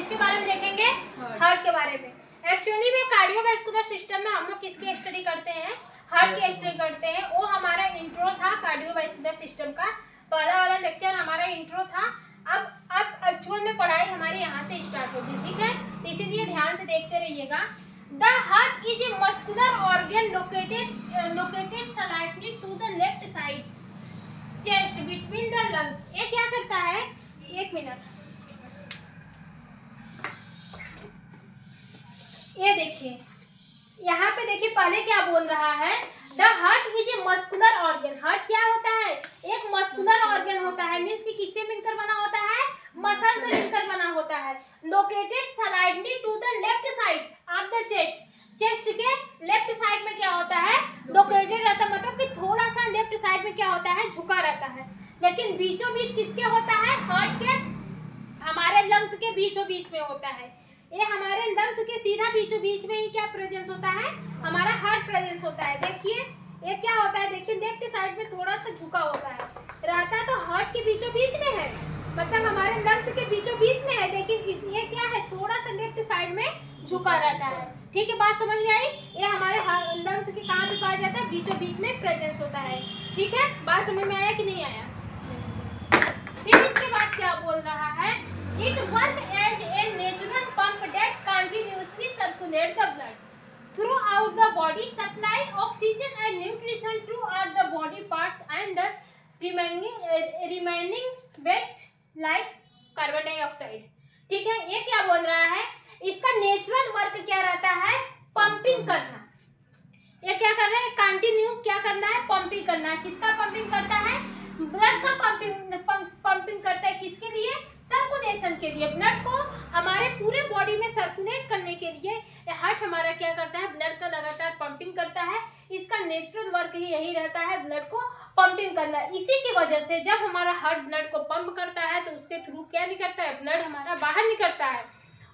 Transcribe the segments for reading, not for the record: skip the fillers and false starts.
किसके बारे में देखेंगे? हार्ट के बारे में। एक्चुअली में कार्डियोवैस्कुलर सिस्टम में हम लोग किसकी स्टडी करते हैं? हार्ट की स्टडी करते हैं। वो हमारा इंट्रो था कार्डियोवैस्कुलर सिस्टम का, पहला वाला लेक्चर हमारा इंट्रो था। अब एक्चुअल में पढ़ाई हमारी यहाँ से स्टार्ट होगी, ठीक है? तो इसीलिए ध्यान से देखते रहिएगा। The heart is a muscular organ located slightly to the left side chest between the lungs. ये क्या करता है? एक मिनट, ये देखिए यहाँ पे देखिए पहले क्या बोल रहा है? The heart is a muscular organ. Heart क्या होता है? एक मस्कुलर ऑर्गन होता है। मीन्स कि किससे मिलकर बना होता है? मसल से मिलकर बना होता है। Located slightly to the left side of the chest. Chest के लेफ्ट साइड में क्या होता है? लोकेटेड रहता है, मतलब कि थोड़ा सा लेफ्ट साइड में क्या होता है? झुका रहता है। लेकिन बीचों बीच किसके होता है? हार्ट के, हमारे लंग्स के बीचों बीच में होता है। ये हमारे लंग्स के सीधा बीचों बीच में ही क्या प्रेजेंस होता है? हमारा हार्ट प्रेजेंस होता है। देखिए ये क्या होता है? देखिए लेफ्ट साइड में थोड़ा सा झुका होता है, रहता तो हार्ट के बीचों बीच में है, मतलब हमारे लंग्स के बीचों बीच में है, लेकिन ये क्या है? थोड़ा सा लेफ्ट साइड में झुका रहता है। ठीक है, बात समझ में आई? ये हमारे लंग्स के कहाँ पे पाया जाता है? बीचों बीच में प्रेजेंस होता है। ठीक है, बात समझ में आया कि नहीं आया? फिर इसके बाद क्या बोल रहा है? It works as a natural pump that continuously circulates the blood throughout the body, supply oxygen and nutrition to all the body parts and the remaining waste like carbon dioxide। ठीक है, ये क्या बोल रहा है? इसका नेचुरल वर्क क्या रहता है? पंपिंग करना। ये क्या कर रहा है? कंटिन्यू क्या करना है? पंपिंग करना है। किसका पंपिंग करता है? ब्लड का पंपिंग करता है। किसके लिए? सर्कुलेशन के लिए। ब्लड को हमारे पूरे बॉडी में सर्कुलेट करने के लिए हार्ट हमारा क्या करता है? ब्लड का लगातार पंपिंग करता है। इसका नेचुरल वर्क ही यही रहता है, ब्लड को पंपिंग करना। इसी की वजह से जब हमारा हार्ट ब्लड को पंप करता है तो उसके थ्रू क्या निकलता है? ब्लड हमारा बाहर निकलता है।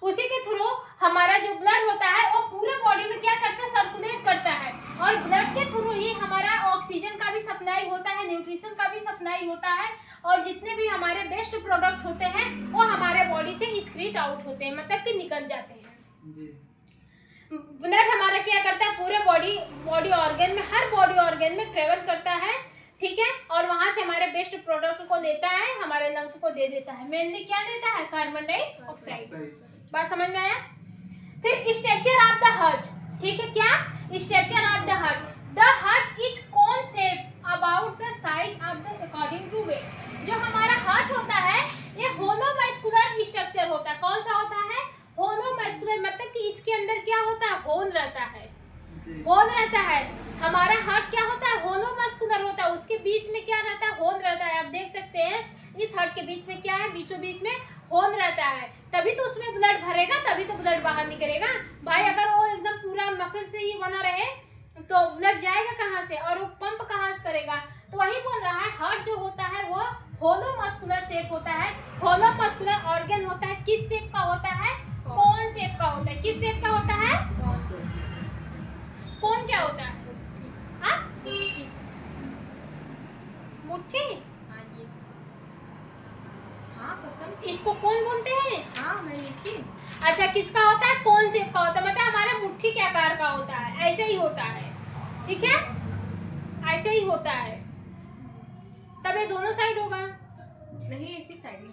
उसी के थ्रू हमारा जो ब्लड होता है वो पूरे बॉडी में क्या करता है? सर्कुलेट करता है। और ब्लड के थ्रू ही हमारा ऑक्सीजन का भी सप्लाई होता है, न्यूट्रिशन का भी सप्लाई होता है, और जितने भी हमारे बेस्ट प्रोडक्ट होते हैं वो हमारे बॉडी से एक्सक्रीट आउट होते हैं, मतलब कि निकल जाते हैं। ब्लड हमारा क्या करता है? पूरे बॉडी ऑर्गन में, हर बॉडी ऑर्गन में ट्रेवल करता है। ठीक है, और वहां से हमारे बेस्ट प्रोडक्ट को लेता है, हमारे लंग्स को दे देता है। मेनली क्या देता है? Carbon dioxide. बात समझ में आया? फिर स्ट्रक्चर ऑफ द हार्ट। ठीक है, क्या? Structure of the heart. The heart is cone shape about the size of the according to weight. जो हमारा हार्ट होता है ये होलो मस्कुलर स्ट्रक्चर होता है। कौन सा होता है? होलो मस्कुलर, मतलब कि इसके अंदर क्या होता है? होल रहता है। होल रहता है। हमारा हार्ट क्या होता है? होलो मस्कुलर होता है। उसके बीच में क्या रहता है? होल रहता है। आप देख सकते हैं इस हार्ट के बीच में क्या है? बीचों बीच में होल रहता है, तभी तो उसमें ब्लड भरेगा, तभी तो ब्लड बाहर निकलेगा। भाई अगर वो एकदम पूरा मसल से ही बना रहे तो ब्लड जाएगा कहाँ से, और वो पंप कहाँ से करेगा? तो वही बोल रहा है, हार्ट जो होता है वो होलो मस्कुलर शेप होता है। होलो मस्कुलर ऑर्गन होता है। किस शेप का होता है? कौन शेप का होता है? किस शेप का होता है? कौन क्या होता है? मुट्ठी। इसको कौन बोलते हैं? हाँ, मैं लिखी। अच्छा, किसका होता है? कौन शेप का होता है, मतलब हमारा मुट्ठी के आकार का होता है। ऐसे ही होता है। ठीक है, ऐसे ही होता है। तब ये दोनों साइड होगा, नहीं एक ही साइड।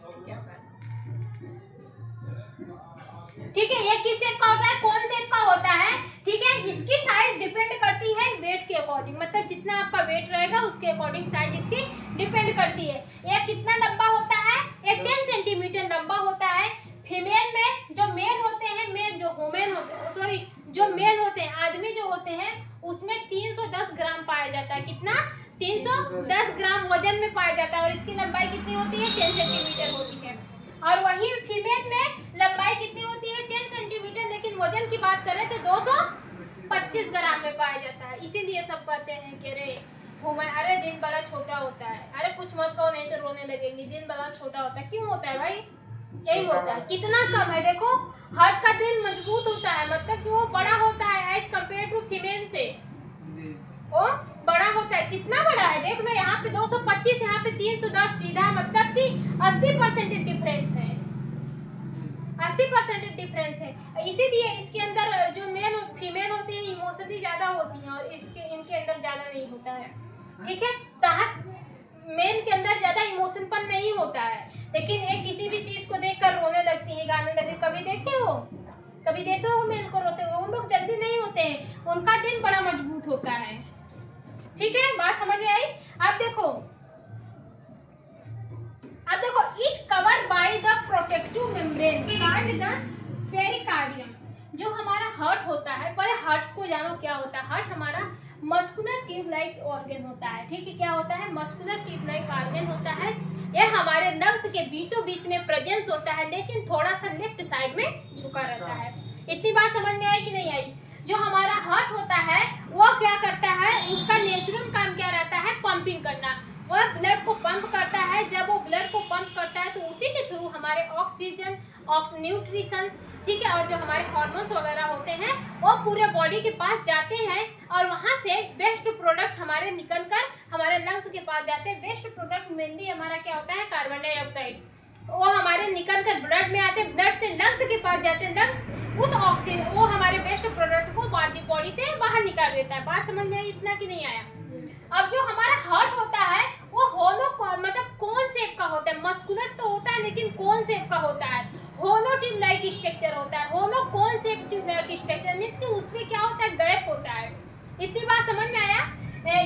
ठीक है, ये किस शेप का होता है? कौन शेप का होता है। ठीक है, इसकी साइज डिपेंड करती है वेट के अकॉर्डिंग, मतलब जितना आपका वेट रहेगा उसके अकॉर्डिंग साइज इसकी डिपेंड करती है। ये कितना लंबा होता है? ये 10 सेंटीमीटर लंबा होता है। फीमेल में जो मेल होते हैं, जो मेल होते हैं, आदमी जो होते हैं, उसमें 310 ग्राम पाया जाता है। कितना? 310 ग्राम वजन में पाया जाता है। और इसकी लंबाई कितनी होती है? 10 सेंटीमीटर होती है। और वही फीमेल में लंबाई कितनी होती है? 10 सेंटीमीटर, लेकिन वजन की बात करें तो 225 ग्राम में पाया जाता है। इसीलिए सब कहते हैं कि अरे दिन बड़ा छोटा होता है। अरे कुछ मत कहो नहीं तो रोने लगेंगे। दिन बड़ा छोटा होता है, क्यों होता है भाई? यही होता है। कितना कम है, देखो हार्ट का दिल मजबूत होता है, मतलब कि वो बड़ा होता है एज कम्पेयर टू फीमेल से, वो बड़ा होता है। कितना बड़ा है देख लो, यहाँ पे 225, यहाँ पे 310, सीधा मतलब कि 80% डिफरेंस है। 80% डिफरेंस है। इसीलिए इसके अंदर जो मेल और फीमेल होती है इमोशनली ज्यादा होती हैं और इनके अंदर ज्यादा नहीं होता है। ठीक है, मेल के अंदर ज्यादा इमोशनपन नहीं होता है, लेकिन एक किसी भी चीज को देखकर रोने लगती है, गाने लगती है। कभी देखते हो मेल को रोते हुए? उन लोग जल्दी नहीं होते हैं, उनका दिल बड़ा मजबूत होता है। ठीक है, बात समझ में आई? अब देखो it cover by the protective membrane called the pericardium. जो हमारा हार्ट होता है, पहले हार्ट को जानो क्या होता है। हार्ट हमारा मस्कुलर ट्यूब लाइक ऑर्गन होता है। ठीक है, क्या होता है? मस्कुलर ट्यूब लाइक ऑर्गन होता है। यह हमारे लंग्स के बीचों बीच में प्रेजेंस होता है, लेकिन थोड़ा सा लेफ्ट साइड में झुका रहता है। इतनी बात समझ में आई कि नहीं आई? जो हमारा हार्ट होता है वो क्या करता है, उसका नेचुरल काम क्या रहता है? पंपिंग करना। वह ब्लड को पंप करता है। जब वो ब्लड को पंप करता है तो उसी के थ्रू हमारे ऑक्सीजन, न्यूट्रिशंस, ठीक है, और जो हमारे हार्मोन्स वगैरह होते हैं वो पूरे बॉडी के पास जाते हैं और वहाँ से वेस्ट प्रोडक्ट हमारे निकलकर हमारे लंग्स के पास जाते हैं। वेस्ट प्रोडक्ट मेनली हमारा क्या होता है? Carbon dioxide. वो हमारे निकलकर ब्लड में आते हैं, ब्लड से लंग्स के पास जाते हैं। लंग्स उस ऑक्सीजन, वो हमारे वेस्ट प्रोडक्ट को बॉडी से बाहर निकाल देता है। बात समझ में आई? इतना कि नहीं आया? अब जो हमारा हार्ट होता है वो होलो, मतलब कौन शेप का होता है? मस्कुलर तो होता है, लेकिन कौन शेप का होता है? होलो ट्यूब लाइक स्ट्रक्चर होता है। होलो कौन shape tube like structure means कि उसमें क्या होता है? गैप होता है। इतनी बात समझ में आया?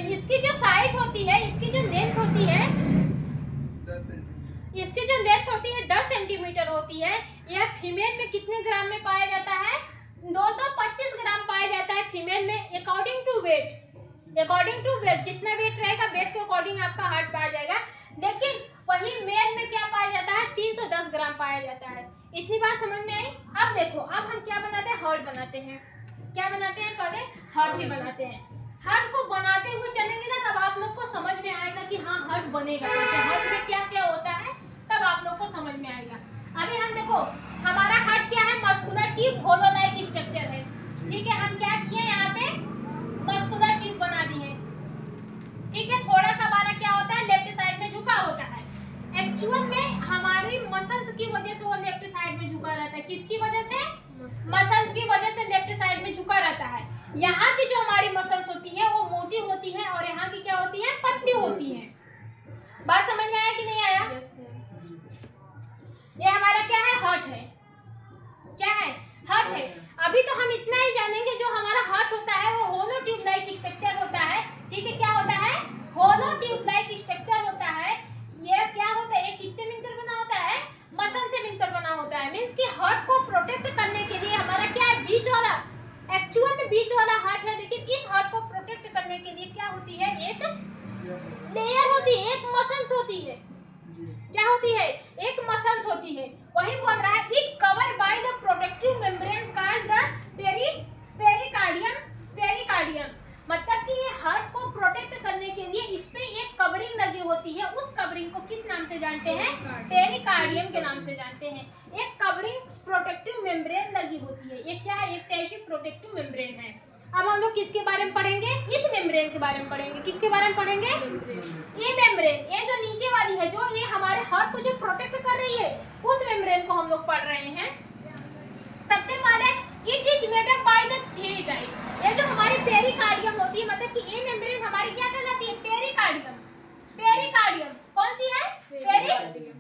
इसकी जो साइज होती है, इसकी जो लेंथ होती है, 10 सेंटीमीटर होती है। यह फीमेल में कितने ग्राम में पाया जाता है? 225 ग्राम पाया जाता है फीमेल में, अकॉर्डिंग टू वेट। जितना वेट रहेगा वेट के अकॉर्डिंग आपका हार्ट पाया जाएगा। लेकिन वही मेल में क्या पाया जाता है? 310 ग्राम पाया जाता है। इतनी बात समझ में आई? अब देखो, अब हम क्या बनाते हैं? हार्ट बनाते हैं। क्या बनाते हैं? पहले हार्ट ही बनाते हैं। हार्ट को बनाते हुए चलेंगे ना, तब आप लोग को समझ में आएगा कि हाँ हार्ट बनेगा कैसे, हार्ट में क्या क्या होता है, तब आप लोग को समझ में आएगा। अभी हम देखो, हमारा हार्ट क्या है? मस्कुलर ट्यूब होलो लाइक स्ट्रक्चर है। ठीक है, हम क्या किए? यहाँ पे मस्कुलर ट्यूब बना दिए। ठीक है, थोड़ा सा हमारा क्या होता है? लेफ्ट साइड में झुका होता है। एक्चुअल में हमारी मसल्स की वजह से वो लेफ्ट साइड में झुका रहता है। किसकी वजह से? मसल्स की वजह से लेफ्ट साइड में झुका रहता है। यहाँ की जो हमारी मसल्स होती है वो मोटी होती है और यहाँ की क्या होती है? पतली होती है। बात समझ में आया कि नहीं आया? ये हमारा क्या है? हार्ट है। क्या है? हार्ट है। अभी तो हम इतना ही जानेंगे, जो हमारा हार्ट होता है वो होलो ट्यूब लाइक स्ट्रक्चर होता है। ठीक है, क्या होता है? होलो ट्यूब लाइक स्ट्रक्चर होता है। ये क्या होता है? किससे मिलकर बना होता है? मसल से मिलकर बना होता है। मींस कि हार्ट को प्रोटेक्ट करने के लिए हमारा क्या है? बीच वाला, एक्चुअल में बीच वाला हार्ट है, लेकिन इस हार्ट को प्रोटेक्ट करने के लिए क्या होती है? एक लेयर होती है, एक मसल्स होती है। क्या होती है? एक मसल्स होती है। वही बोल रहा है it cover by the protective membrane called the pericardium. मतलब कि ये हार्ट को प्रोटेक्ट करने के लिए इस पे एक कवरिंग लगी होती है। उस कवरिंग को किस नाम से जानते हैं? पेरिकार्डियम के नाम से जानते हैं। एक कवरिंग प्रोटेक्टिव मेम्ब्रेन लगी होती है। ये क्या है? एक टाइप की प्रोटेक्टिव मेम्ब्रेन है। अब हम लोग किसके बारे में पढ़ेंगे? इस मेम्ब्रेन के बारे में पढ़ेंगे। किसके बारे में पढ़ेंगे? ये मेम्ब्रेन, ये जो नीचे वाली है, जो ये हमारे हार्ट को जो प्रोटेक्ट कर रही है, उस मेम्ब्रेन को हम लोग पढ़ रहे हैं। सबसे पहले it is made up by the three type. ये जो हमारी पेरिकार्डियम होती है, मतलब कि ये मेम्ब्रेन हमारी क्या कहलाती है? पेरिकार्डियम। कौन सी है? पेरिकार्डियम।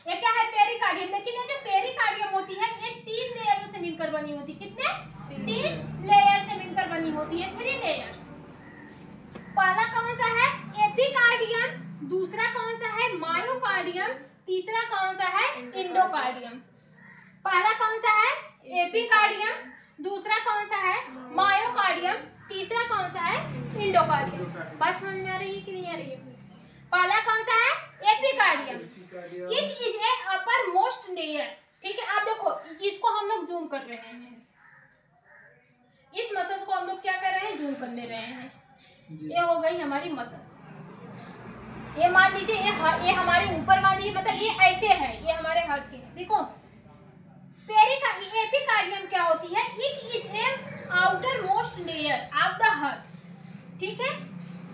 ये क्या है? पेरिकार्डियम। लेकिन ये जो पेरिकार्डियम होती है ये 3 लेयर से मिलकर बनी होती है। कितने? 3 लेयर से मिलकर बनी होती है। 3 लेयर। पहला कौन सा है? एपिकार्डियम। दूसरा कौन सा है? मायोकार्डियम। तीसरा कौन सा है? इंडोकार्डियम। पहला कौन सा है? एपिकार्डियम। दूसरा कौन सा है? मायोकार्डियम। तीसरा कौन सा है? इंडोकार्डियम। बात समझ में आ रही है कि नहीं आ रही है? पहला कौन सा है? Epicardium. It is a upper most layer. ठीक है, आप देखो, इसको हम लोग जूम कर रहे हैं। इस मसल्स को हम लोग क्या कर रहे हैं? जूम कर ले रहे हैं। ये हो गई हमारी मसल्स। ये मान लीजिए ये हमारे ऊपर वाली, मतलब ये ऐसे है, ये हमारे हार्ट के। देखो, एपिकार्डियम क्या होती है? It is a outer most layer of the heart. ठीक है,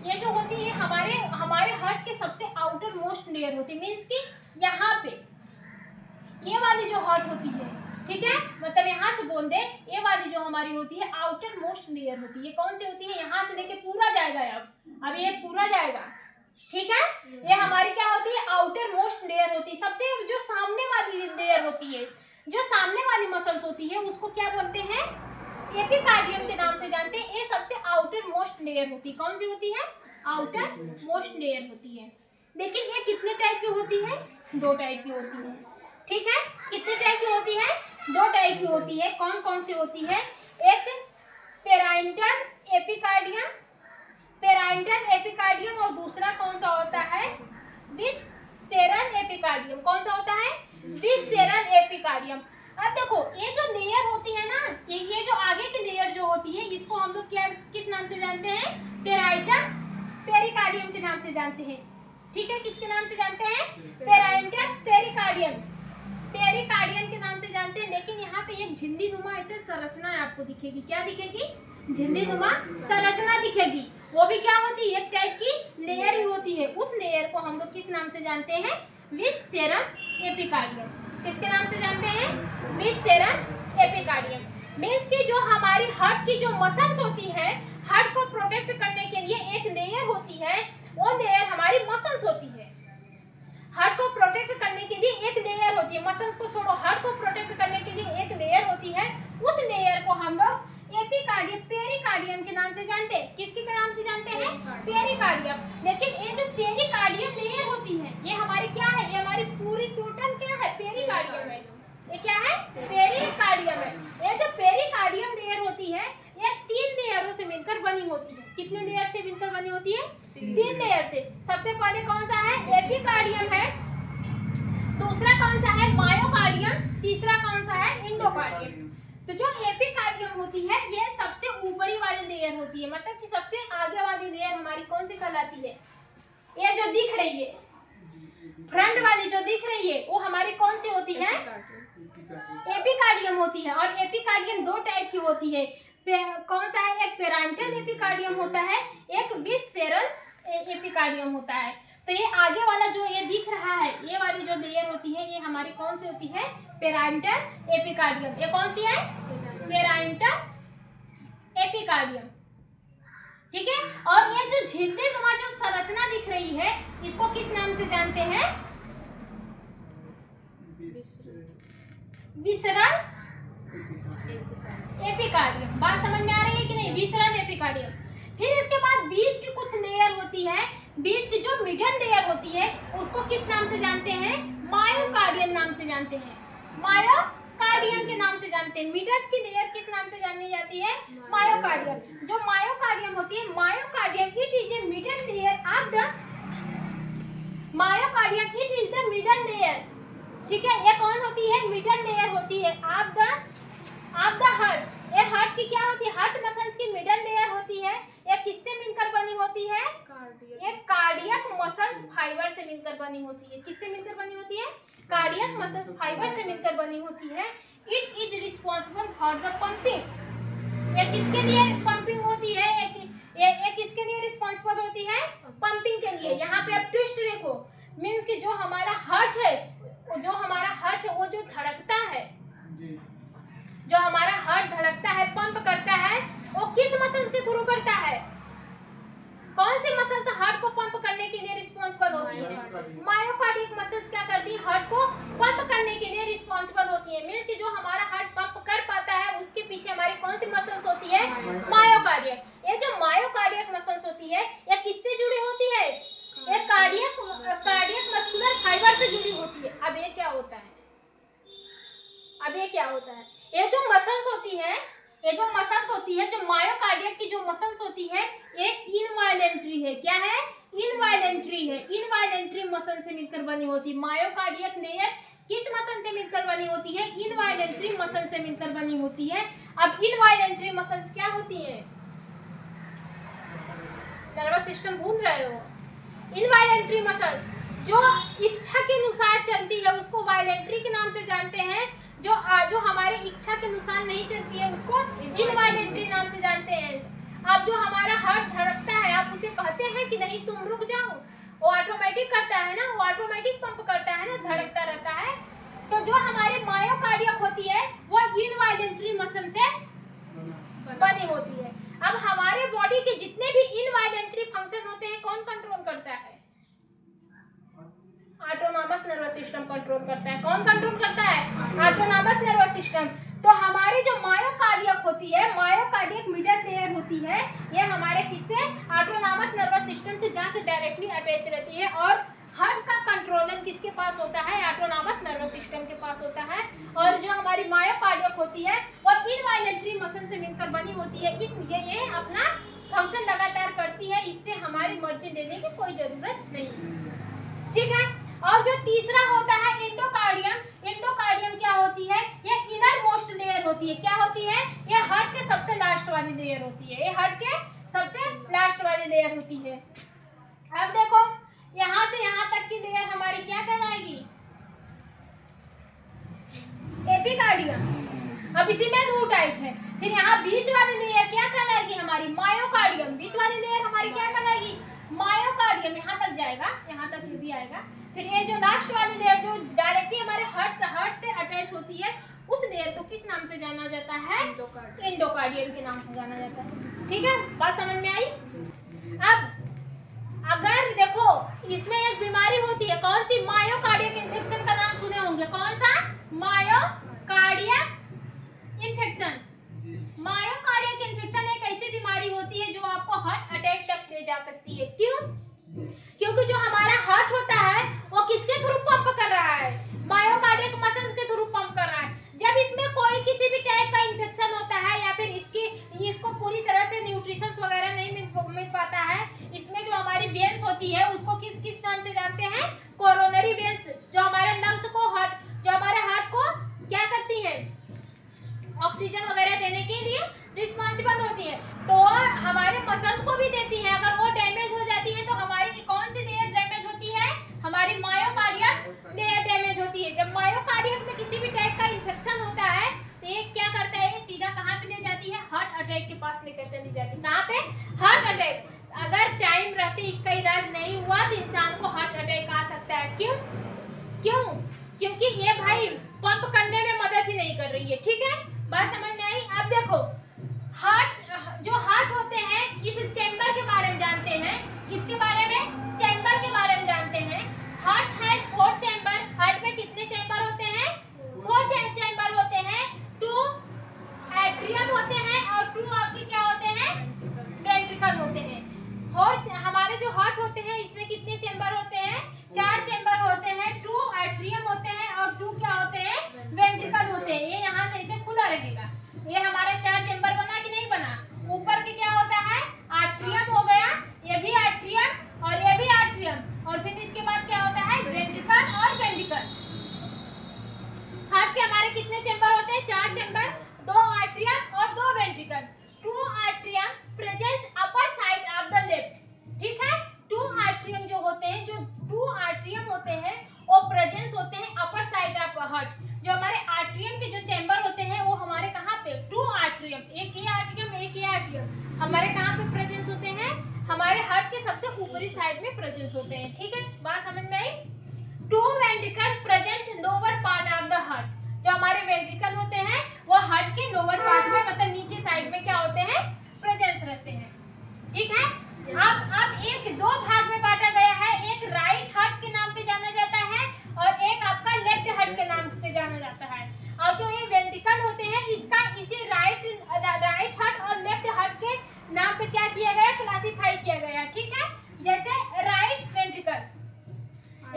ये जो होती है हमारे हार्ट के सबसे आउटर मोस्ट लेयर होती है। मीन्स कि यहाँ पे ये वाली जो हार्ट होती है, ठीक है, मतलब यहाँ से बोल दे, ये वाली जो हमारी होती है आउटर मोस्ट लेयर होती है। ये कौन सी होती है? यहाँ से लेके पूरा जाएगा, अब ये पूरा जाएगा, ठीक है। ये हमारी क्या होती है? आउटर मोस्ट लेयर होती है। सबसे जो सामने वाली लेयर होती है, जो सामने वाली मसल्स होती है, उसको क्या बोलते हैं? एपिकार्डियम के नाम से जानते हैं। ये सबसे आउटर मोस्ट लेयर होती है। कौन सी होती है? आउटर मोस्ट लेयर होती है। लेकिन ये कितने टाइप की होती है? 2 टाइप की होती है, ठीक है। कितने टाइप की होती है? 2 टाइप की होती है। कौन कौन सी होती है? एक पेराइंटल एपिकार्डियम, पेराइंटल एपिकार्डियम, और दूसरा कौन सा होता है? विस्सेरल एपिकार्डियम। कौन सा होता है? विस्सेरल एपिकार्डियम। अब देखो, ये जो लेयर होती है ना, ये जो आगे की लेयर जो होती है, इसको हम लोग क्या किस नाम से जानते हैं? पेराइटल पेरिकार्डियम के नाम से जानते हैं, ठीक है। किसके नाम से जानते हैं? पेराइटल पेरिकार्डियम, पेरिकार्डियम के नाम से जानते हैं। लेकिन यहाँ पे एक झिल्ली नुमा ऐसे संरचना आपको दिखेगी। क्या दिखेगी? झिल्ली नुमा संरचना दिखेगी। वो भी क्या होती है? एक टाइप की लेयर ही होती है। उस लेयर को हम लोग किस नाम से जानते हैं? विस्सेरल एपिकार्डियम। किसके नाम से जानते हैं? विस्सेरल एपिकार्डियम। मीन्स की जो हमारी हार्ट की जो मसल्स होती है, हार्ट को प्रोटेक्ट करने के लिए एक लेयर होती है, वो लेयर हमारी मसल्स होती है। हार्ट को प्रोटेक्ट करने के लिए एक लेयर होती है, मसल्स को छोड़ो, हार्ट को प्रोटेक्ट करने के लिए एक लेयर होती है। उस लेयर को हम लोग एपिकार्डियम पेरिकार्डियम के नाम से जानते हैं। किसके नाम से जानते हैं? पेरिकार्डियम। लेकिन ये जो पेरिकार्डियम लेयर होती है, ये हमारी क्या है? ये हमारी पूरी टोटल क्या है? पेरिकार्डियम है। ये क्या है? पेरिकार्डियम है। ये जो पेरिकार्डियम लेयर होती है, ये 3 लेयरों से मिलकर बनी होती है। कितने लेयर से मिलकर बनी होती है? 3 लेयर से। सबसे पहले कौन सा है? एपिकार्डियम है। दूसरा कौन सा है? मायोकार्डियम। तीसरा कौन सा है? इंडोकार्डियम। तो जो एपिकार्डियम होती है, ये सबसे ऊपरी वाली लेयर होती है, मतलब कि सबसे आगे वाली लेयर हमारी कौन सी कहलाती है? ये जो दिख रही है, फ्रंट वाली जो दिख रही है, वो हमारी कौन सी होती है? एपिकार्डियम होती है। और एपिकार्डियम 2 टाइप की होती है। कौन सा है? एक पेराइंटल एपिकार्डियम होता है, एक विस्सेरल एपिकार्डियम होता है। तो ये आगे वाला जो ये दिख रहा है, ये वाली जो लेयर होती है, ये हमारी कौन सी होती है? पेराइंटल एपिकार्डियम। ये कौन सी है? पेराइंटल एपिकार्डियम, ठीक है। और ये जो झिल्ली नुमा जो संरचना दिख रही है, इसको किस नाम से जानते हैं? Visceral epicardium. बात समझ में आ रही है कि नहीं? Visceral epicardium. फिर इसके बाद बीच की कुछ लेयर होती है, बीच की जो मिडल लेयर होती है, उसको किस नाम से जानते हैं? मायोकार्डियम नाम से जानते हैं। मायोकार्डियम के नाम से जानते हैं। मिडल की लेयर किस नाम से जानी जाती है? मायोकार्डियम। जो मायोकार्डियम होती है, myocardium it is a middle layer of the myocardium it is the middle layer, ठीक है। ये कौन होती है? मिडल लेयर होती है ऑफ द हार्ट। ये हार्ट की क्या होती है? हार्ट मसल्स की मिडल लेयर होती है। ये किससे मिलकर बनी होती है? ये कार्डियक मसल्स फाइबर से मिलकर बनी होती है। किससे मिलकर बनी होती है? कार्डियक मसल्स फाइबर से मिलकर बनी होती है। It is responsible for the pumping. ये किसके लिए पंपिंग होती है? ये किसके लिए रिस्पॉन्सिबल होती है? पंपिंग के लिए। यहाँ पे अब ट्विस्ट देखो, मीन्स कि जो हमारा हार्ट है, वो जो धड़कता है, जो हमारा हार्ट धड़कता है, पंप करता है, वो किस मसल्स के थ्रू करता है? कौन सी मसल्स हार्ट को पंप करने के लिए रिस्पॉन्सिबल होती है? मायोकार्डिक मसल्स क्या करती है? हार्ट को पंप करने के लिए रिस्पॉन्सिबल होती है। मीन्स कि जो हमारा हार्ट पंप कर पाता है, उसके पीछे हमारी कौन सी मसल्स होती है? मायोकार्डियक। ये जो मायोकार्डियक मसल्स होती है, ये किससे जुड़ी होती है? ये कार्डियक मस्कुलर फाइबर से जुड़ी होती है। अब ये क्या होता है? ये जो मसल्स होती है, जो मायोकार्डियक की जो मसल्स होती है, ये इनवायलेंट्री है। क्या है? इनवायलेंट्री है। इनवायलेंट्री मसल से मिलकर बनी होती है। मायोकार्डियक लेयर किस मसल से मिलकर बनी होती है? इनवायलेंट्री मसल से मिलकर बनी होती है। अब इनवायलेंट्री मसल्स क्या होती है? नर्वस सिस्टम भूल रहे हो? इनवायलेंट्री मसल्स जो इच्छा के अनुसार चलती है, उसको वायलेंट्री के नाम से जानते हैं। जो हमारे इच्छा के अनुसार नहीं चलती है, उसको इनवायलेंट्री नाम से जानते हैं। अब जो हमारा हार्ट धड़कता है, आप उसे कहते हैं कि नहीं तुम रुक जाओ, वो ऑटोमेटिक करता है ना, वो ऑटोमेटिक पंप करता है ना, धड़कता रहता है। तो जो हमारी मायोकार्डियम होती है वो इनवॉल्यूंटरी मसल से बनी होती है। अब हमारे बॉडी के जितने भी इनवॉल्यूंटरी फंक्शन होते हैं कौन कंट्रोल करता है? ऑटोनॉमस नर्वस सिस्टम कंट्रोल करता है। कौन कंट्रोल करता है? Autonomous nervous system. तो हमारी जो मायोकार्डियम होती है, मायोकार्डियक मिडल लेयर होती है, ये हमारे किससे? ऑटोनॉमस नर्वस सिस्टम से जाकर डायरेक्टली अटैच रहती है। और हार्ट का कंट्रोल किसके पास होता है? ऑटोनॉमस नर्वस सिस्टम के पास होता है। और जो हमारी मायोकार्डियम होती है वो इनवॉल्यूंटरी मसल से मिलकर बनी होती है, इसलिए ये अपना फंक्शन लगातार करती है, इससे हमारी मर्जी लेने की कोई जरूरत नहीं। ठीक है। और जो तीसरा होता है एंडोकार्डियम। एंडोकार्डियम क्या होती है? ये इनर मोस्ट लेयर होती है। क्या होती है? ये हार्ट के सबसे लास्ट वाली लेयर होती है। ये हार्ट के सबसे लास्ट वाली लेयर होती है। अब देखो यहाँ से यहाँ तक की लेयर हमारी क्या कहलाएगी? एपिकार्डियम। अब इसी में दो टाइप है। फिर यहाँ बीच वाली लेयर क्या कहलाएगी? हमारी मायोकार्डियम। बीच वाली लेयर हमारी क्या कहलाएगी? मायोकार्डियम। यहाँ तक जाएगा, यहाँ तक ये भी आएगा। फिर ये जो लास्ट वाली लेयर जो डायरेक्टली हमारे हार्ट से अटैच होती है, उस लेयर को किस नाम से जाना जाता है? एंडोकार्डियम के नाम से जाना जाता है। ठीक है, बात समझ में आई? अब अगर देखो इसमें एक बीमारी होती है, कौन सी? मायोकार्डियक इन्फेक्शन का नाम सुने होंगे। कौन सा? मायोकार्डियक इन्फेक्शन। मायोकार्डियक इन्फेक्शन एक ऐसी बीमारी होती है जो आपको हार्ट अटैक तक ले जा सकती है। क्यों? क्योंकि जो हमारा हार्ट होता है वो किसके थ्रू पंप कर रहा है? मायोकार्डियक मसल्स के थ्रू पंप कर रहा है। जब इसमें कोई किसी भी टाइप का इन्फेक्शन होता है या फिर इसको पूरी तरह से न्यूट्रिशंस वगैरह नहीं मिल पाता है, इसमें जो हमारी वेन्स होती है उसको किस नाम से जानते हैं? कोरोनरी वेन्स, जो हमारे लंग्स को जो हमारे हार्ट को क्या करती है? ऑक्सीजन वगैरह देने के लिए रिस्पॉन्सिबल होती है। तो हमारे मसल्स को भी देती है। अगर वो डैमेज हो जाती है तो हमारी कौन सी लेयर डैमेज होती है? हमारी मायोकार्डियक लेयर डैमेज होती है। जब मायोकार्डियक में किसी भी टाइप का इन्फेक्शन होता है तो ये क्या करता है? सीधा कहाँ पे ले जाती है? हार्ट अटैक के पास लेकर चली जाती है। कहाँ पे? Heart attack. अगर टाइम रहते इसका इलाज नहीं हुआ तो इंसान को हार्ट अटैक आ सकता है। क्यों? क्योंकि ये भाई पंप करने में मदद ही नहीं कर रही है। ठीक है, बात समझ में आई? अब देखो हार्ट होते हैं, इस चैम्बर के बारे में जानते हैं। किसके बारे में? चैम्बर के बारे में जानते हैं। हार्ट है 4 चैम्बर। हार्ट में कितने चैम्बर होते हैं? 4 चैम्बर होते हैं। 2 एट्रियम होते हैं और 2 आपके क्या होते हैं? वेंट्रिकल होते हैं। और हमारे जो हार्ट होते हैं इसमें कितने चैम्बर होते हैं? 4 चैम्बर होते हैं। 2 एट्रियम होते हैं और 2 क्या होते हैं? वेंट्रिकल होते हैं। ये यहाँ से इसे खुला रहेगा। ये हमारा 4 चैम्बर बना कि नहीं बना? ऊपर के क्या होता है? आर्ट्रियम हो गया, ये भी आर्ट्रियम और ये भी आर्ट्रियम। और फिर इसके बाद क्या होता है? वेंट्रिकल और वेंट्रिकल। हार्ट के हमारे कितने चैम्बर होते हैं? 4 चैम्बर, 2 आर्ट्रियम और 2 ventricle. 2 atrium present upper side of the left. ठीक है, 2 आर्ट्रियम जो होते हैं, जो 2 आर्ट्रियम होते हैं वो प्रेजेंस होते हैं अपर साइड ऑफ हार्ट। जो हमारे आर्ट्रियम के जो चैम्बर होते हैं वो हमारे कहाँ पे? 2 आर्ट्रियम, एक ये आर्ट्रियम एक ये आर्ट्रियम हमारे कहाँ पे प्रेजेंस होते हैं? हमारे हार्ट के सबसे ऊपरी साइड में प्रेजेंस होते हैं। ठीक है, बात समझ में आई? 2 ventricle present lower part of the heart. जो हमारे वेंट्रिकल होते हैं वो हार्ट के लोअर पार्ट में, मतलब नीचे साइड में क्या होते हैं? प्रेजेंस रहते हैं। ठीक है, अब एक 2 भाग में बांटा गया है। एक राइट हार्ट के नाम पे जाना जाता है और एक आपका लेफ्ट हार्ट के नाम पे जाना जाता है। और जो ये वेंट्रिकल होते हैं इसे राइट हार्ट और लेफ्ट हार्ट के नाम पे क्या किया गया? क्लासिफाई किया गया। ठीक है, जैसे राइट वेंट्रिकल,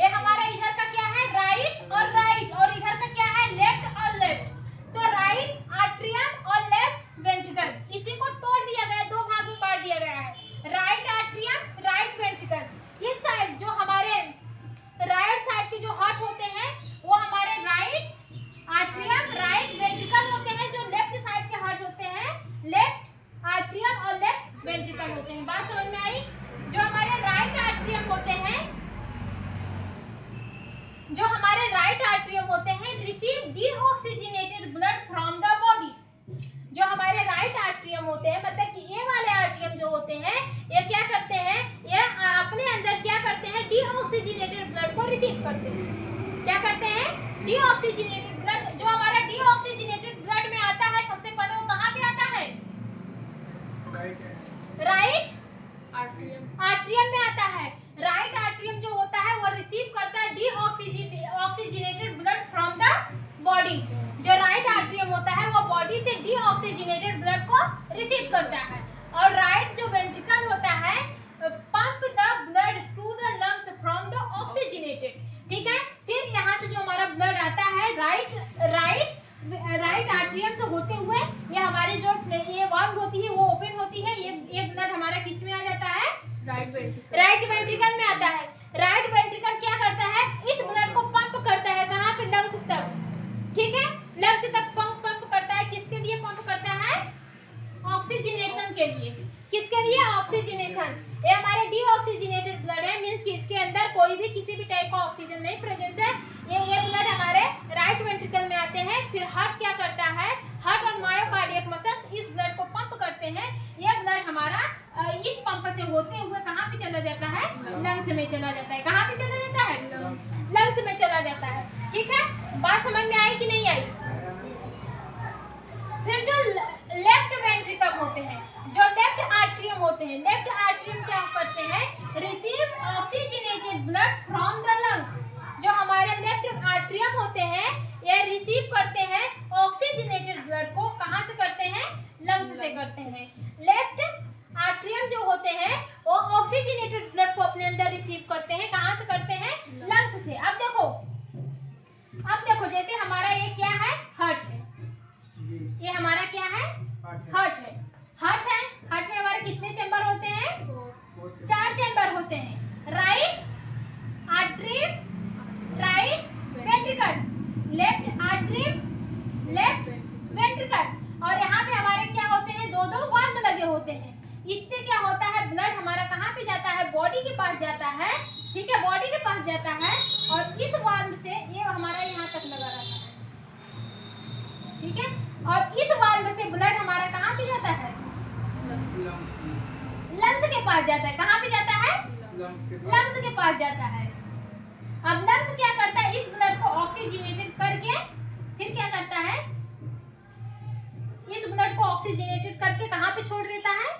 ये हमारा इधर का क्या है? राइट और इधर का क्या है? लेफ्ट और लेफ्ट। तो राइट आर्ट्रियम और लेफ्ट वेंट्रिकल, इसी को तोड़ दिया गया, 2 भाग में बांट दिया गया है। Right atrium, right ventricle. इस साइड जो हमारे राइट साइड के जो हार्ट होते हैं वो हमारे राइट आर्ट्रियम, राइट वेंट्रिकल होते हैं। जो लेफ्ट साइड के हार्ट होते हैं लेफ्ट आर्ट्रियम और लेफ्ट वेंट्रिकल होते हैं। बात समझ में आई? जो हमारे राइट आर्ट्रियम होते हैं, receive deoxygenated blood from the body. जो हमारे राइट आर्ट्रियम होते हैं, मतलब कि ये वाले आर्ट्रियम जो होते हैं ये क्या करते हैं? ये अपने अंदर क्या करते हैं? डीऑक्सीजनेटेड ब्लड को रिसीव करते हैं। क्या करते हैं? डीऑक्सीजनेटेड ब्लड, जो हमारा डीऑक्सीजनेटेड ब्लड में आता है सबसे पहले वो कहाँ पे आता है? राइट आर्ट्रियम में आता है। राइट आर्ट्रियम जो होता है वो रिसीव करता है deoxygenated blood from the body. जो राइट आर्ट्रियम होता है वो बॉडी से डीऑक्सीजनेटेड ब्लड को रिसीव करता है। और राइट जो वेंट्रिकल होता है pump the blood to the lungs from the oxygenated, ठीक है। फिर यहाँ से जो हमारा ब्लड आता है राइट आर्ट्रियम से होते हुए ये हमारी जो ये वाल्व होती है वो ओपन होती है, ये ब्लड हमारा किस में आ जाता है? राइट वेंट्रिकल में आता है। राइट वेंट्रिकल क्या करता है? इस ब्लड को पंप करता है कहाँ पे? लंग्स तक, ठीक है। लंग्स तक पंप करता है। किसके लिए पंप करता है? ऑक्सीजनेशन के लिए। किसके लिए? ऑक्सीजनेशन। ये हमारे डीऑक्सीजनेटेड ब्लड है, मींस कि इसके अंदर कोई भी किसी भी टाइप का ऑक्सीजन नहीं प्रेजेंस है। ये ब्लड हमारे राइट वेंट्रिकल में आते हैं। फिर हार्ट क्या करता है? हार्ट और मायोकार्डियक मसल्स इस ब्लड को पंप करते हैं। ये ब्लड हमारा इस पंप से होते हुए कहाँ पे चला जाता है? लंग्स में चला जाता है। कहाँ पे चला जाता है? लंग्स में चला जाता है, ठीक है। बात समझ में आई कि नहीं आई? फिर जो लेफ्ट वेंट्रिकल होते हैं, जो लेफ्ट आर्ट्रियम होते हैं, लेफ्ट आर्ट्रियम क्या करते हैं? Receive oxygenated blood from the lungs. जो हमारे लेफ्ट आर्ट्रियम होते हैं ये रिसीव करते हैं ऑक्सीजनेटेड ब्लड को। कहाँ से करते हैं? लंग्स से करते हैं। लेफ्ट आर्ट्रियम जो होते हैं वो ऑक्सीजनेटेड ब्लड को अपने अंदर रिसीव करते हैं। कहाँ से करते हैं? लंग्स से। अब देखो जैसे हमारा ये क्या है? हार्ट है। ये हमारा क्या है? हार्ट है। हार्ट में हमारे कितने चैम्बर होते हैं? 4 चैम्बर होते हैं। Right artery, right ventricle, left artery, left ventricle. और यहाँ पे हमारे क्या होते हैं? 2 वाल्व लगे होते हैं। इससे क्या होता है? ब्लड हमारा कहाँ पे जाता है? बॉडी के पास जाता है, ठीक है। बॉडी के पास जाता है और इस वाल्व से ये हमारा यहाँ तक लगा रहता है, ठीक है। और इस वाल्व से ब्लड हमारा कहाँ पे जाता है? लंग्स के पास जाता है। कहाँ पे जाता है? लंग्स के पास जाता है। अब लंग्स क्या करता है? इस ब्लड को ऑक्सीजनेटेड करके फिर क्या करता है? इस ब्लड को ऑक्सीजनेटेड करके कहाँ पे छोड़ देता है?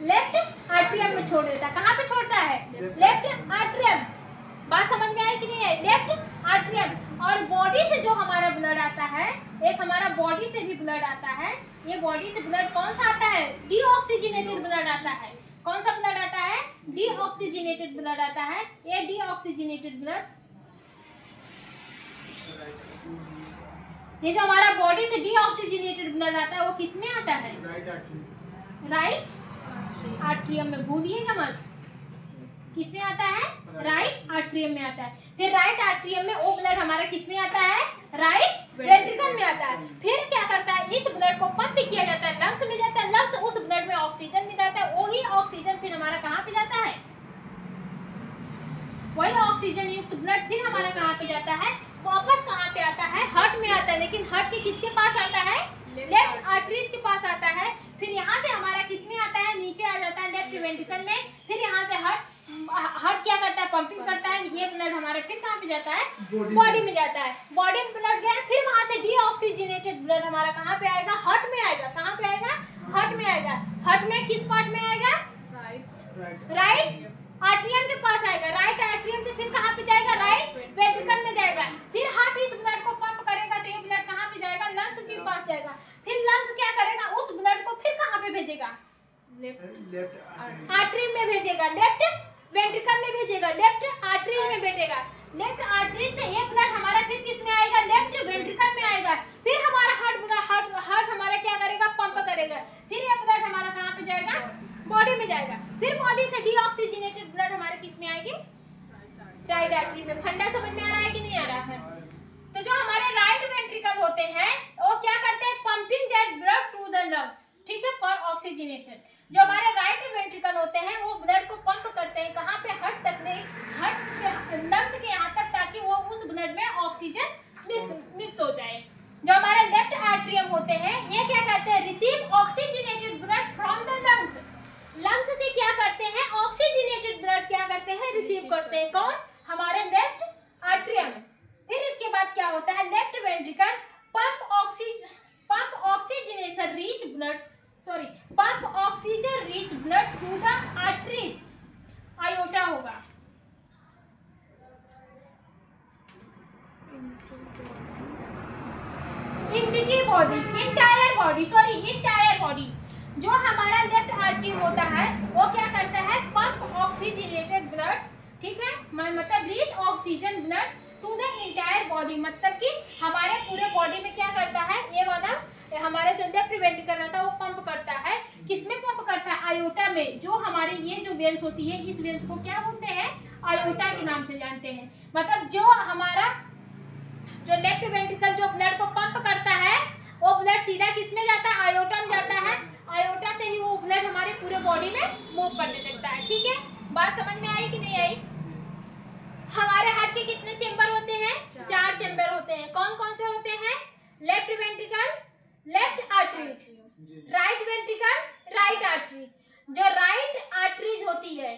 लेफ्ट आर्ट्रियम में छोड़ देता है। कहाँ पे छोड़ता है? Left atrium. बात समझ में आई कि नहीं आई? Left atrium. और बॉडी से जो हमारा ब्लड आता है, एक हमारा बॉडी से भी ब्लड आता है। ये बॉडी से ब्लड कौन सा आता है? डीऑक्सीजनेटेड ब्लड आता है। कौन सा ब्लड आता है? डीऑक्सीजनेटेड ब्लड आता है। ये डीऑक्सीजनेटेड ब्लड, ये जो हमारा बॉडी से डीऑक्सीजनेटेड ब्लड आता है वो किस में आता है? राइट आर्ट्रियम में। भूलिएगा मत, किस में आता है? राइट आर्ट्रियम में आता है। फिर राइट आर्ट्रियम में वो ब्लड हमारा किस में आता है? राइट वेंट्रिकल में आता है। फिर क्या करता है? इस ब्लड को पंप किया जाता है, लंग्स में जाता है। लंग्स उस ब्लड में ऑक्सीजन मिलाता है। वही ऑक्सीजन फिर हमारा कहाँ पे जाता है? वही ऑक्सीजन युक्त ब्लड फिर हमारा कहाँ पे जाता है? वापस कहाँ पे आता है? हार्ट में आता है। लेकिन हार्ट के किसके पास आता है? लेफ्ट आर्टरीज के पास आता है। फिर यहाँ से हमारा किस में आता है? नीचे आ जाता है लेफ्ट वेंट्रिकल में। फिर यहाँ से हार्ट क्या करता है? पंपिंग करता है। ये ब्लड हमारा फिर कहाँ पे जाता है? बॉडी में जाता है। बॉडी में ब्लड गया, फिर वहाँ से डीऑक्सीजनेटेड ब्लड हमारा कहाँ पे आएगा? हार्ट में आएगा। कहाँ पे आएगा? हार्ट में आएगा। हार्ट में किस पार्ट में आएगा? राइट आर्ट्रियम के पास आएगा। राइट आर्ट्रियम से फिर कहाँ पे जाएगा? राइट वेंट्रिकल में जाएगा। फिर हार्ट इस ब्लड को पंप करेगा तो ये ब्लड कहाँ पे जाएगा? लंग्स के पास जाएगा। फिर लंग्स क्या करेगा? उस ब्लड को फिर कहाँ पे भेजेगा? लेफ्ट आर्टरी में भेजेगा। लेफ्ट वेंट्रिकल में भेजेगा। लेफ्ट आर्टरीज में भेजेगा। लेफ्ट आर्टरीज से ये ब्लड हमारा फिर किस में आएगा? लेफ्ट वेंट्रिकल में आएगा। फिर हमारा हार्ट हमारा क्या करेगा? पंप करेगा। फिर ये ब्लड हमारा कहाँ पे जाएगा? बॉडी में जाएगा। फिर बॉडी से डीऑक्सीजनेटेड ब्लड हमारे किस में आएगी? राइट आर्टरी में। फंडा समझ में आ रहा है कि नहीं आ रहा है? तो जो हमारे राइट वेंट्रिकल होते हैं वो क्या करते हैं? Pumping that blood to the lungs, ठीक है, फॉर ऑक्सीजनेशन। जो हमारे राइट वेंट्रिकल होते हैं वो ब्लड को पंप करते हैं कहाँ पे? हार्ट तक, लंग्स के यहाँ तक, ताकि वो उस ब्लड में ऑक्सीजन मिक्स हो जाए। जो हमारे लेफ्ट आर्ट्रियम होते हैं ये क्या करते हैं? Receive oxygenated blood from the lungs. Lungs से क्या करते हैं? ऑक्सीजनेटेड ब्लड क्या करते हैं? रिसीव करते हैं। कौन? हमारे लेफ्ट आर्ट्रियम। फिर इसके बाद क्या होता है, left ventricle pump oxygen rich blood to the arteries, aorta होगा। इंटायर बॉडी जो हमारा लेफ्ट आर्टरी होता है वो क्या करता है, पंप ऑक्सीजनेटेड ब्लड, ठीक है, मतलब rich oxygen blood to the entire body, मतलब कि हमारे पूरे बॉडी में क्या करता है, ये वाला हमारा जो लेफ्ट वेंट्रिकल रहता है वो पंप करता है। किसमें पंप करता है, आयोटा में। जो हमारे ये जो वेन्स होती है, इस वेन्स को क्या बोलते हैं, आयोटा के नाम से जानते हैं। मतलब जो हमारा जो लेफ्ट वेंट्रिकल जो ब्लड को पंप करता है वो ब्लड सीधा किसमें जाता है, आयोटा में जाता है। आयोटा से ही वो ब्लड हमारे पूरे बॉडी में मूव करने लगता है। ठीक है, बात समझ में आई कि नहीं आई। हमारे हार्ट के कितने चेंबर होते हैं, 4 चेंबर होते हैं। कौन कौन से होते हैं, left ventricle, left arteries, right ventricle, right arteries. जो राइट आर्टरीज होती है,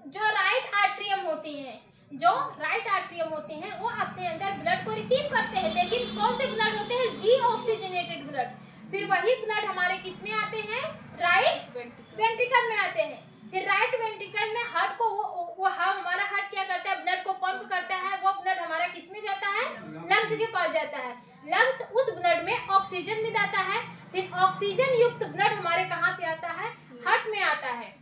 जो राइट आर्ट्रियम होती है, जो राइट आर्ट्रियम होते हैं वो अपने अंदर ब्लड को रिसीव करते हैं, लेकिन कौन से ब्लड होते हैं, डीऑक्सीजनेटेड ब्लड। फिर वही ब्लड हमारे किस में आते हैं, राइट वेंट्रिकल में आते हैं। फिर राइट वेंट्रिकल में हार्ट को वो हमारा हार्ट क्या करता है, ब्लड को पंप करता है। वो ब्लड हमारा किस में जाता है, लंग्स के पास जाता है। लंग्स उस ब्लड में ऑक्सीजन मिलाता है। फिर ऑक्सीजन युक्त ब्लड हमारे कहाँ पे आता है, हार्ट में आता है।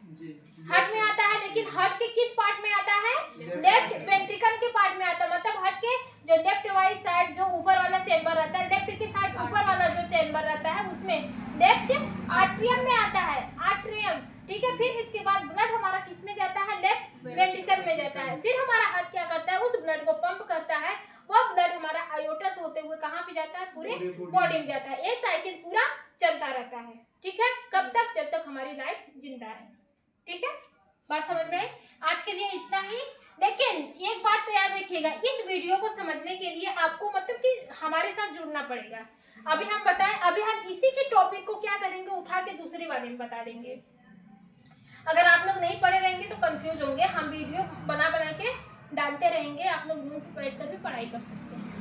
हार्ट में आता है, लेकिन हार्ट के किस पार्ट में आता है, लेफ्ट वेंट्रिकल के पार्ट में आता है। मतलब हार्ट के जो लेफ्ट वाली साइड जो ऊपर वाला चेंबर रहता है, लेफ्ट के साइड ऊपर वाला जो चेंबर रहता है उसमें लेफ्ट आर्ट्रियम में आता है, आर्ट्रियम। ठीक है, फिर इसके बाद ब्लड हमारा किस में जाता है, लेफ्ट वेंट्रिकल में जाता है। फिर हमारा हार्ट क्या करता है, उस ब्लड को पंप करता है। वो ब्लड हमारा आयोटा से होते हुए कहाँ पे जाता है, पूरे बॉडी में जाता है। ये साइकिल पूरा चलता रहता है। ठीक है, कब तक, जब तक हमारी लाइफ जिंदा है। ठीक है, बात समझ में आई। आज के लिए इतना ही। लेकिन एक बात तो याद रखिएगा, इस वीडियो को समझने के लिए आपको मतलब कि हमारे साथ जुड़ना पड़ेगा। अभी हम बताएं, अभी हम इसी के टॉपिक को क्या करेंगे, उठा के दूसरे बारे में बता देंगे। अगर आप लोग नहीं पढ़े रहेंगे तो कंफ्यूज होंगे। हम वीडियो बना बना के डालते रहेंगे, आप लोग रूम से बैठ कर भी पढ़ाई कर सकते हैं।